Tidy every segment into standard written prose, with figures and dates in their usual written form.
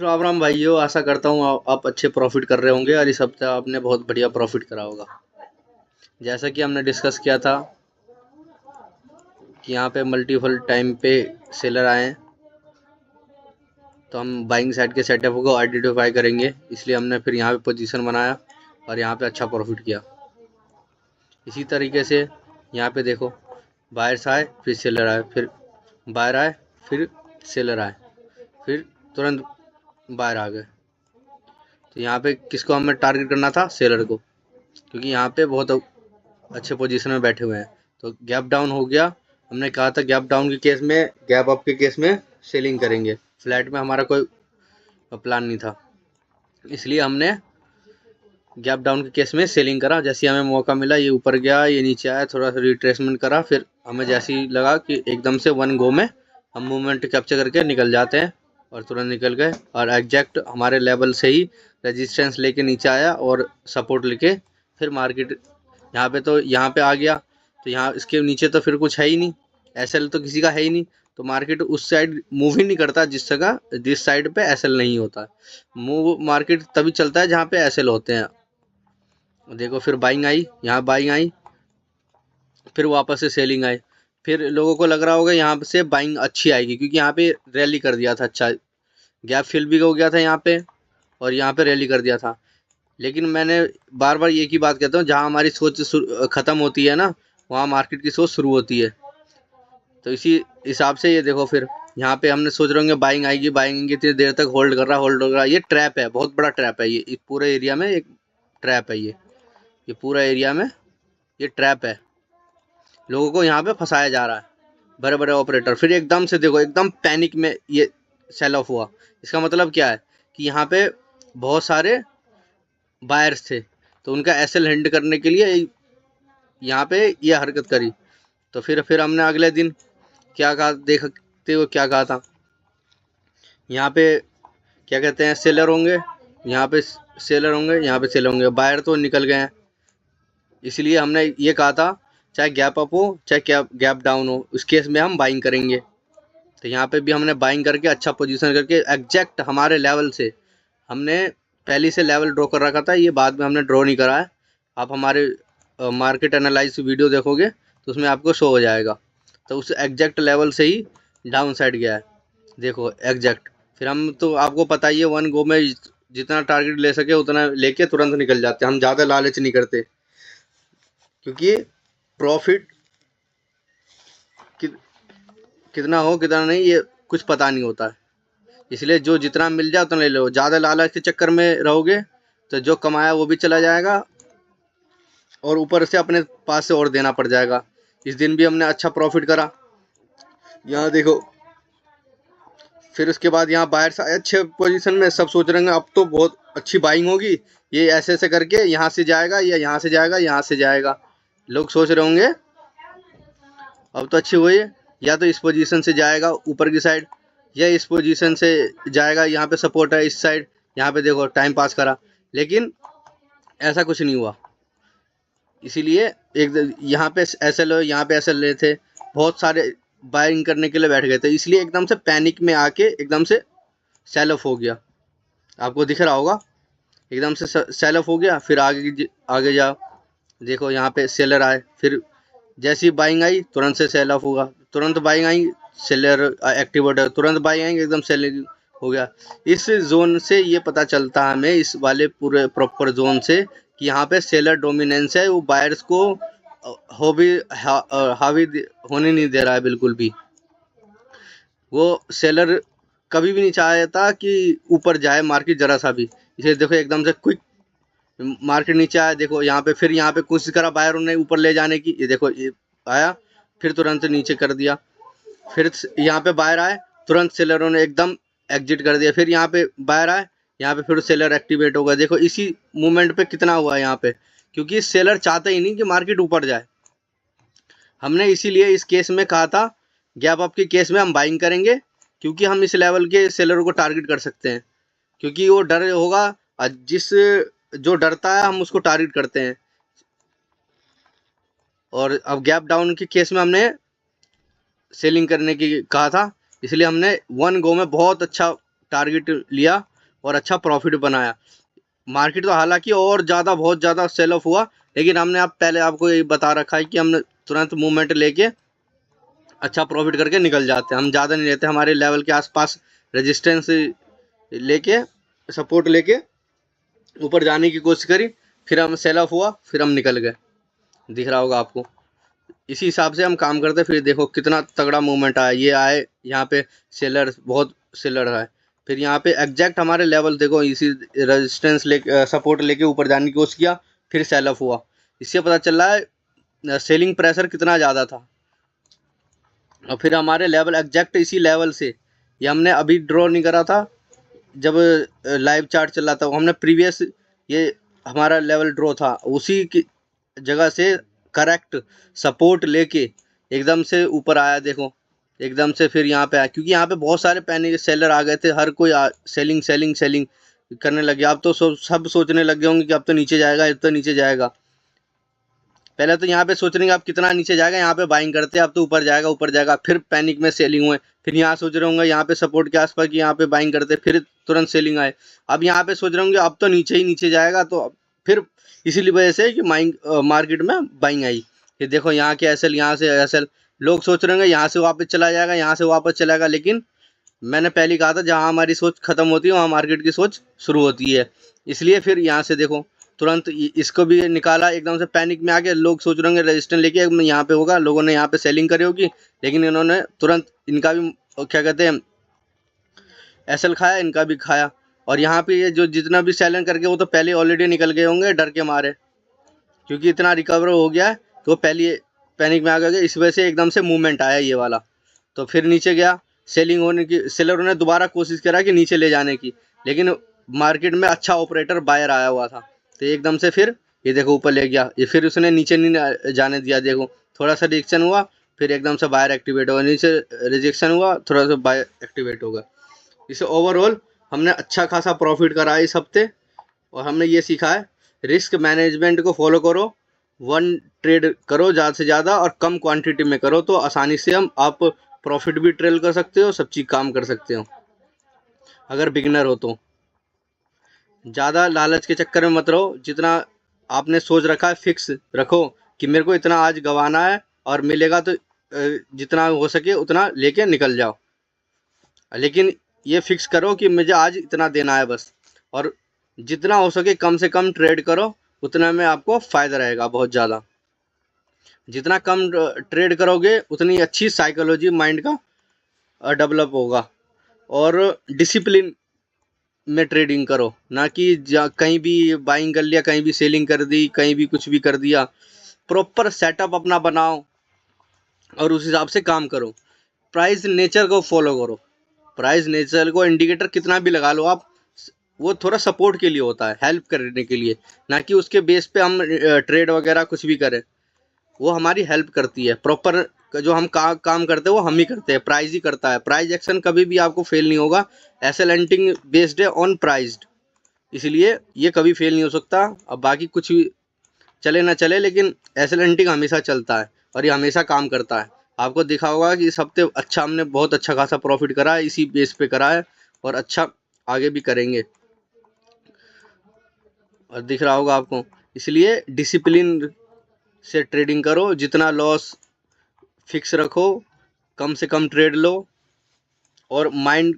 राम राम भाइयों, आशा करता हूँ आप अच्छे प्रॉफिट कर रहे होंगे और इस हफ्ते आपने बहुत बढ़िया प्रॉफिट करा होगा। जैसा कि हमने डिस्कस किया था कि यहाँ पे मल्टीपल टाइम पे सेलर आए हैं, तो हम बाइंग साइड के सेटअप को आइडेंटिफाई करेंगे, इसलिए हमने फिर यहाँ पे पोजीशन बनाया और यहाँ पे अच्छा प्रॉफिट किया। इसी तरीके से यहाँ पे देखो, बायर्स आए फिर सेलर आए, फिर बायर आए फिर सेलर आए, फिर तुरंत बायर आ गए। तो यहाँ पे किसको हमें टारगेट करना था? सेलर को, क्योंकि यहाँ पे बहुत अच्छे पोजीशन में बैठे हुए हैं। तो गैप डाउन हो गया, हमने कहा था गैप डाउन के केस में, गैप अप के केस में सेलिंग करेंगे। फ्लैट में हमारा कोई प्लान नहीं था, इसलिए हमने गैप डाउन के केस में सेलिंग करा। जैसे हमें मौका मिला, ये ऊपर गया, ये नीचे आया, थोड़ा सा रिट्रेसमेंट करा, फिर हमें जैसे ही लगा कि एकदम से वन गो में हम मूवमेंट कैप्चर करके निकल जाते हैं, और तुरंत निकल गए और एग्जैक्ट हमारे लेवल से ही रेजिस्टेंस लेके नीचे आया और सपोर्ट लेके फिर मार्केट यहाँ पे आ गया। तो यहाँ इसके नीचे तो फिर कुछ है ही नहीं, एसएल तो किसी का है ही नहीं, तो मार्केट उस साइड मूव ही नहीं करता जिस साइड पे एसएल नहीं होता। मूव मार्केट तभी चलता है जहाँ पे एसएल होते हैं। देखो फिर बाइंग आई, यहाँ बाइंग आई, फिर वापस से सेलिंग आई। फिर लोगों को लग रहा होगा यहाँ से बाइंग अच्छी आएगी, क्योंकि यहाँ पे रैली कर दिया था, अच्छा गैप फिल भी हो गया था यहाँ पे, और यहाँ पे रैली कर दिया था। लेकिन मैंने बार बार एक ही बात कहता हूँ, जहाँ हमारी सोच खत्म होती है ना, वहाँ मार्केट की सोच शुरू होती है। तो इसी हिसाब से ये देखो, फिर यहाँ पे हमने सोच रहे होंगे बाइंग आएगी, बाइंग आएंगी, इतनी देर तक होल्ड कर रहा। ये ट्रैप है, बहुत बड़ा ट्रैप है, ये पूरे एरिया में एक ट्रैप है। ये पूरा एरिया में ये ट्रैप है, लोगों को यहाँ पे फंसाया जा रहा है, बड़े बड़े ऑपरेटर। फिर एकदम से देखो, एकदम पैनिक में ये सेल ऑफ हुआ। इसका मतलब क्या है कि यहाँ पे बहुत सारे बायर्स थे, तो उनका एसएल हैंड करने के लिए यहाँ पे ये हरकत करी। तो फिर हमने अगले दिन क्या कहा, देखते हो क्या कहा था, यहाँ पे क्या कहते हैं, सेलर होंगे, यहाँ पे सेलर होंगे, यहाँ पे सेलर होंगे, बायर तो निकल गए हैं। इसलिए हमने ये कहा था, चाहे गैप अप हो चाहे गैप डाउन हो, उस केस में हम बाइंग करेंगे। तो यहाँ पे भी हमने बाइंग करके अच्छा पोजीशन करके एग्जैक्ट हमारे लेवल से, हमने पहले से लेवल ड्रॉ कर रखा था, ये बाद में हमने ड्रॉ नहीं करा है। आप हमारे मार्केट एनालाइज वीडियो देखोगे तो उसमें आपको शो हो जाएगा। तो उस एग्जैक्ट लेवल से ही डाउन साइड गया है, देखो एग्जैक्ट। फिर हम तो आपको पता ही है, वन गो में जितना टारगेट ले सके उतना लेके तुरंत निकल जाते हैं, हम ज़्यादा लालच नहीं करते, क्योंकि प्रॉफिट कितना हो कितना नहीं ये कुछ पता नहीं होता है। इसलिए जो जितना मिल जाए उतना ले लो। ज़्यादा लालच के चक्कर में रहोगे तो जो कमाया वो भी चला जाएगा, और ऊपर से अपने पास से और देना पड़ जाएगा। इस दिन भी हमने अच्छा प्रॉफिट करा, यहाँ देखो। फिर उसके बाद यहाँ बायर्स आए अच्छे पोजीशन में, सब सोच रहे हैं अब तो बहुत अच्छी बाइंग होगी, ये ऐसे ऐसे करके यहाँ से जाएगा या यहाँ से जाएगा, यहाँ से जाएगा। लोग सोच रहे होंगे अब तो अच्छी हुई है, या तो इस पोजीशन से जाएगा ऊपर की साइड, या इस पोजीशन से जाएगा, यहाँ पे सपोर्ट है इस साइड, यहाँ पे देखो टाइम पास करा। लेकिन ऐसा कुछ नहीं हुआ, इसीलिए एक यहाँ पे एसएल हो, यहाँ पे एसएल ले थे, बहुत सारे बाइंग करने के लिए बैठ गए थे, इसलिए एकदम से पैनिक में आके एकदम से सेल ऑफ हो गया। आपको दिख रहा होगा, एकदम से सेल ऑफ हो गया। फिर आगे जाओ, देखो यहाँ पे सेलर आए, फिर जैसी बाइंग आई तुरंत से सेल ऑफ होगा, तुरंत बाइंग आई, सेलर एक्टिवेट है, तुरंत बाइंग आएंगे, एकदम सेलिंग हो गया। इस जोन से ये पता चलता है हमें, इस वाले पूरे प्रॉपर जोन से, कि यहाँ पे सेलर डोमिनेंस है, वो बायर्स को हावी होने नहीं दे रहा है बिल्कुल भी। वो सेलर कभी भी नहीं चाहता कि ऊपर जाए मार्केट जरा सा भी, इसे देखो एकदम से क्विक मार्केट नीचे आया। देखो यहाँ पे, फिर यहाँ पे कोशिश करा बायर ने ऊपर ले जाने की, ये देखो ये आया, फिर तुरंत नीचे कर दिया। फिर यहाँ पे बायर आए, तुरंत सेलरों ने एकदम एग्जिट कर दिया। फिर यहाँ पे बायर आए, यहाँ पे फिर सेलर एक्टिवेट होगा। देखो इसी मूवमेंट पे कितना हुआ यहाँ पे, क्योंकि सेलर चाहते ही नहीं कि मार्केट ऊपर जाए। हमने इसीलिए इस केस में कहा था, गैप अप के केस में हम बाइंग करेंगे, क्योंकि हम इस लेवल के सेलर को टारगेट कर सकते हैं, क्योंकि वो डर होगा, जो डरता है हम उसको टारगेट करते हैं। और अब गैप डाउन के केस में हमने सेलिंग करने की कहा था, इसलिए हमने वन गो में बहुत अच्छा टारगेट लिया और अच्छा प्रॉफिट बनाया। मार्केट तो हालांकि और ज़्यादा बहुत ज़्यादा सेल ऑफ हुआ, लेकिन हमने अब पहले आपको ये बता रखा है कि हमने तुरंत मूवमेंट लेके अच्छा प्रॉफिट करके निकल जाते हैं। हम ज़्यादा नहीं लेते, हमारे लेवल के आसपास रेजिस्टेंस लेके, सपोर्ट लेके ऊपर जाने की कोशिश करी, फिर हम सेल ऑफ हुआ, फिर हम निकल गए। दिख रहा होगा आपको। इसी हिसाब से हम काम करते। फिर देखो कितना तगड़ा मूवमेंट आया, ये आए यहाँ पे सेलर, बहुत सेलर है। फिर यहाँ पे एग्जैक्ट हमारे लेवल देखो, इसी रेजिस्टेंस ले सपोर्ट लेके ऊपर जाने की कोशिश किया, फिर सेल ऑफ हुआ। इससे पता चल रहा है सेलिंग प्रेशर कितना ज़्यादा था। और फिर हमारे लेवल एग्जैक्ट इसी लेवल से, ये हमने अभी ड्रॉ नहीं करा था जब लाइव चार्ट चल रहा था, हमने प्रीवियस ये हमारा लेवल ड्रॉ था, उसी की जगह से करेक्ट सपोर्ट लेके एकदम से ऊपर आया। देखो एकदम से फिर यहाँ पे आया, क्योंकि यहाँ पे बहुत सारे पैनिक सेलर आ गए थे, हर कोई सेलिंग सेलिंग सेलिंग करने लग गया। अब तो सब सोचने लग गए होंगे कि अब तो नीचे जाएगा, अब तो नीचे जाएगा। पहले तो यहाँ पे सोच रहे हैं आप कितना नीचे जाएगा, यहाँ पे बाइंग करते हैं, अब तो ऊपर जाएगा ऊपर जाएगा, फिर पैनिक में सेलिंग हुए। फिर यहाँ सोच रहे होंगे यहाँ पे सपोर्ट के आसपास कि यहाँ पे बाइंग करते, फिर तुरंत सेलिंग आए। अब यहाँ पे सोच रहे होंगे अब तो नीचे ही नीचे जाएगा, तो फिर इसीलिए वजह से कि मार्केट में बाइंग आई। ये देखो यहाँ के एसएल, यहाँ से एसएल, लोग सोच रहे होंगे यहाँ से वापस चला जाएगा, यहाँ से वापस चलाएगा, लेकिन मैंने पहले कहा था जहाँ हमारी सोच खत्म होती है वहाँ मार्केट की सोच शुरू होती है। इसलिए फिर यहाँ से देखो तुरंत इसको भी निकाला, एकदम से पैनिक में आ गए। लोग सोच रहे होंगे रेजिस्टेंस लेके यहाँ पे होगा, लोगों ने यहाँ पे सेलिंग करी होगी, लेकिन इन्होंने तुरंत इनका भी क्या कहते हैं एसएल खाया, इनका भी खाया। और यहाँ पे ये जो जितना भी सेलिंग करके वो तो पहले ऑलरेडी निकल गए होंगे डर के मारे, क्योंकि इतना रिकवर हो गया है, तो पहले पैनिक में आ गए। इस वजह से एकदम से मूवमेंट आया ये वाला। तो फिर नीचे गया, सेलिंग होने की, सेलरों ने दोबारा कोशिश करा कि नीचे ले जाने की, लेकिन मार्केट में अच्छा ऑपरेटर बायर आया हुआ था, तो एकदम से फिर ये देखो ऊपर ले गया। ये फिर उसने नीचे नहीं जाने दिया। देखो थोड़ा सा रिजेक्शन हुआ, फिर एकदम से बायर एक्टिवेट होगा, नीचे रिजेक्शन हुआ, थोड़ा सा बायर एक्टिवेट होगा। इसे ओवरऑल हमने अच्छा खासा प्रॉफिट करा है इस हफ्ते। और हमने ये सीखा है, रिस्क मैनेजमेंट को फॉलो करो, वन ट्रेड करो ज़्यादा से ज़्यादा और कम क्वांटिटी में करो, तो आसानी से आप प्रॉफिट भी ट्रेल कर सकते हो, सब चीज़ काम कर सकते हो। अगर बिगिनर हो तो ज़्यादा लालच के चक्कर में मत रहो। जितना आपने सोच रखा है फिक्स रखो कि मेरे को इतना आज गंवाना है और मिलेगा, तो जितना हो सके उतना लेके निकल जाओ। लेकिन ये फिक्स करो कि मुझे आज इतना देना है बस, और जितना हो सके कम से कम ट्रेड करो, उतना में आपको फ़ायदा रहेगा बहुत ज़्यादा। जितना कम ट्रेड करोगे उतनी अच्छी साइकोलॉजी माइंड का डेवलप होगा। और डिसिप्लिन में ट्रेडिंग करो, ना कि कहीं भी बाइंग कर लिया, कहीं भी सेलिंग कर दी, कहीं भी कुछ भी कर दिया। प्रॉपर सेटअप अपना बनाओ और उस हिसाब से काम करो। प्राइस नेचर को फॉलो करो। प्राइस नेचर को इंडिकेटर कितना भी लगा लो आप, वो थोड़ा सपोर्ट के लिए होता है, हेल्प करने के लिए, ना कि उसके बेस पे हम ट्रेड वगैरह कुछ भी करें। वो हमारी हेल्प करती है। प्रॉपर जो हम काम करते हैं वो हम ही करते हैं, प्राइस ही करता है। प्राइस एक्शन कभी भी आपको फेल नहीं होगा। एसएल हंटिंग बेस्ड है ऑन प्राइस्ड, इसलिए ये कभी फेल नहीं हो सकता। अब बाकी कुछ भी चले ना चले, लेकिन एसएल हंटिंग हमेशा चलता है और ये हमेशा काम करता है। आपको दिखा होगा कि इस हफ्ते अच्छा, हमने बहुत अच्छा खासा प्रॉफिट करा है, इसी बेस पे करा है और अच्छा आगे भी करेंगे, और दिख रहा होगा आपको। इसलिए डिसिप्लिन से ट्रेडिंग करो, जितना लॉस फिक्स रखो, कम से कम ट्रेड लो और माइंड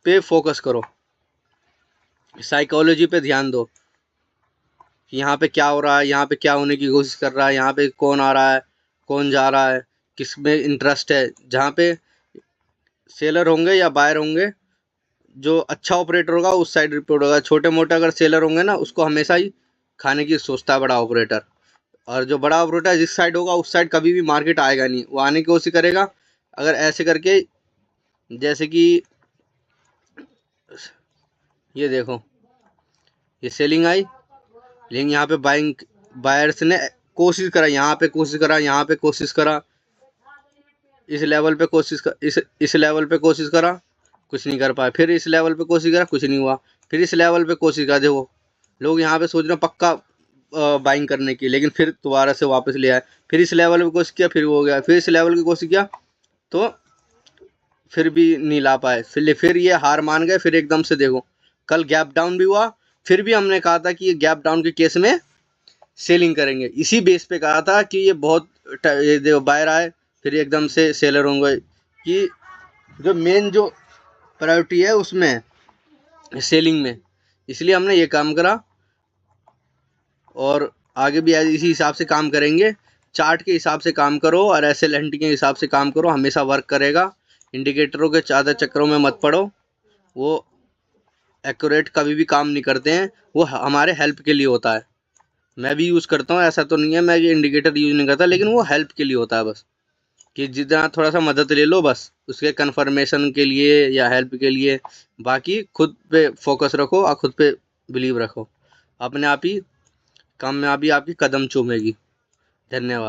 पे फोकस करो, साइकोलॉजी पे ध्यान दो कि यहाँ पे क्या हो रहा है, यहाँ पे क्या होने की कोशिश कर रहा है, यहाँ पे कौन आ रहा है, कौन जा रहा है, किस में इंटरेस्ट है। जहाँ पे सेलर होंगे या बायर होंगे, जो अच्छा ऑपरेटर होगा उस साइड रिपोर्ट होगा। छोटे मोटे अगर सेलर होंगे ना, उसको हमेशा ही खाने की सोचता है बड़ा ऑपरेटर। और जो बड़ा ऑपरेटर जिस साइड होगा उस साइड कभी भी मार्केट आएगा नहीं, वो आने की कोशिश करेगा। अगर ऐसे करके, जैसे कि ये देखो, ये सेलिंग आई, लेकिन यहाँ पे बायर्स ने कोशिश करा, यहाँ पे कोशिश करा, यहाँ पे कोशिश करा, इस लेवल पे कोशिश कर, इस लेवल पे कोशिश करा, कुछ नहीं कर पाए। फिर इस लेवल पे कोशिश करा, कुछ नहीं हुआ। फिर इस लेवल पे कोशिश करा। देखो लोग यहाँ पे सोच रहे हैं पक्का बाइंग करने की, लेकिन फिर दोबारा से वापस ले आए। फिर इस लेवल पे कोशिश किया, फिर वो हो गया। फिर इस लेवल की कोशिश किया, तो फिर भी नहीं ला पाए। फिर ये हार मान गए। फिर एकदम से देखो कल गैप डाउन भी हुआ, फिर भी हमने कहा था कि ये गैप डाउन के केस में सेलिंग करेंगे। इसी बेस पे कहा था कि ये बहुत ये देखो बायर आए फिर एकदम से सेलर होंगे, कि जो मेन जो प्रायोरिटी है उसमें सेलिंग में, इसलिए हमने ये काम करा और आगे भी इसी हिसाब से काम करेंगे। चार्ट के हिसाब से काम करो और SL&T के हिसाब से काम करो, हमेशा वर्क करेगा। इंडिकेटरों के ज़्यादा चक्करों में मत पड़ो, वो एक्यूरेट कभी भी काम नहीं करते हैं, वो हमारे हेल्प के लिए होता है। मैं भी यूज़ करता हूँ, ऐसा तो नहीं है मैं ये इंडिकेटर यूज़ नहीं करता, लेकिन वो हेल्प के लिए होता है बस, कि जितना थोड़ा सा मदद ले लो बस उसके कंफर्मेशन के लिए या हेल्प के लिए। बाकी खुद पे फोकस रखो और खुद पे बिलीव रखो, अपने आप ही कामयाबी आपकी कदम चूमेगी। धन्यवाद।